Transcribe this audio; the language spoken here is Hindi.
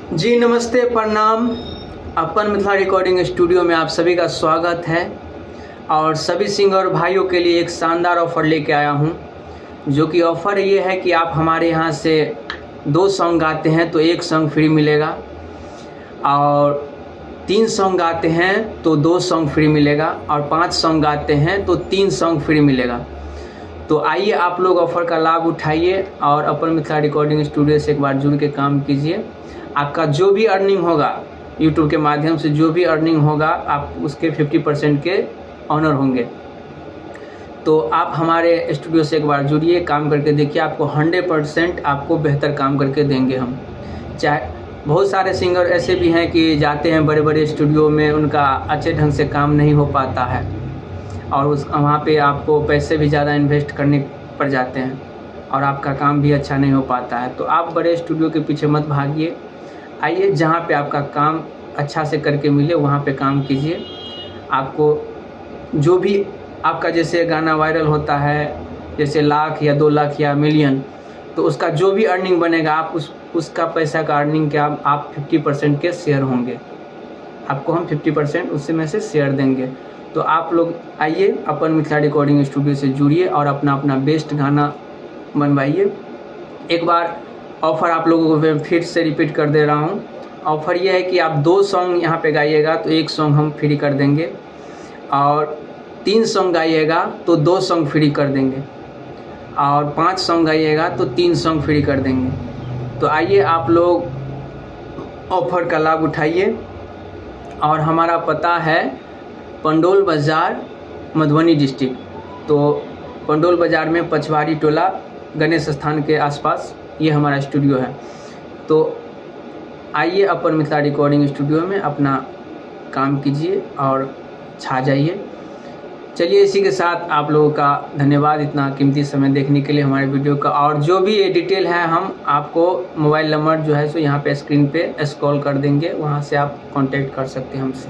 जी नमस्ते, प्रणाम। अपन मिथिला रिकॉर्डिंग स्टूडियो में आप सभी का स्वागत है और सभी सिंगर भाइयों के लिए एक शानदार ऑफ़र लेके आया हूं, जो कि ऑफ़र ये है कि आप हमारे यहां से 2 सॉन्ग गाते हैं तो 1 सॉन्ग फ्री मिलेगा, और 3 सॉन्ग गाते हैं तो 2 सॉन्ग फ्री मिलेगा, और 5 सॉन्ग गाते हैं तो 3 सॉन्ग फ्री मिलेगा। तो आइए आप लोग ऑफ़र का लाभ उठाइए और अपन मिथिला रिकॉर्डिंग स्टूडियो से एक बार जुड़ के काम कीजिए। आपका जो भी अर्निंग होगा यूट्यूब के माध्यम से, जो भी अर्निंग होगा आप उसके 50% के ऑनर होंगे। तो आप हमारे स्टूडियो से एक बार जुड़िए, काम करके देखिए, आपको 100% आपको बेहतर काम करके देंगे हम। चाहे बहुत सारे सिंगर ऐसे भी हैं कि जाते हैं बड़े बड़े स्टूडियो में, उनका अच्छे ढंग से काम नहीं हो पाता है और वहाँ पे आपको पैसे भी ज़्यादा इन्वेस्ट करने पड़ जाते हैं और आपका काम भी अच्छा नहीं हो पाता है। तो आप बड़े स्टूडियो के पीछे मत भागिए, आइए जहाँ पे आपका काम अच्छा से करके मिले वहाँ पे काम कीजिए। आपको जो भी आपका जैसे गाना वायरल होता है, जैसे लाख या 2 लाख या मिलियन, तो उसका जो भी अर्निंग बनेगा आप उसका पैसा का अर्निंग क्या आप 50% के शेयर होंगे। आपको हम 50% उससे में से शेयर देंगे। तो आप लोग आइए अपन मिथिला रिकॉर्डिंग स्टूडियो से जुड़िए और अपना बेस्ट गाना बनवाइए। एक बार ऑफ़र आप लोगों को मैं फिर से रिपीट कर दे रहा हूँ। ऑफ़र ये है कि आप 2 सॉन्ग यहाँ पे गाइएगा तो 1 सॉन्ग हम फ्री कर देंगे, और 3 सॉन्ग गाइएगा तो 2 सॉन्ग फ्री कर देंगे, और 5 सॉन्ग गाइएगा तो 3 सॉन्ग फ्री कर देंगे। तो आइए आप लोग ऑफ़र का लाभ उठाइए। और हमारा पता है पंडोल बाज़ार, मधुबनी डिस्ट्रिक्ट। तो पंडोल बाज़ार में पछवाड़ी टोला, गणेश स्थान के आसपास ये हमारा स्टूडियो है। तो आइए अपन मिथिला रिकॉर्डिंग स्टूडियो में अपना काम कीजिए और छा जाइए। चलिए, इसी के साथ आप लोगों का धन्यवाद इतना कीमती समय देखने के लिए हमारे वीडियो का। और जो भी ये डिटेल है हम आपको मोबाइल नंबर जो है सो यहाँ पे स्क्रीन पे स्क्रॉल कर देंगे, वहाँ से आप कांटेक्ट कर सकते हैं हमसे।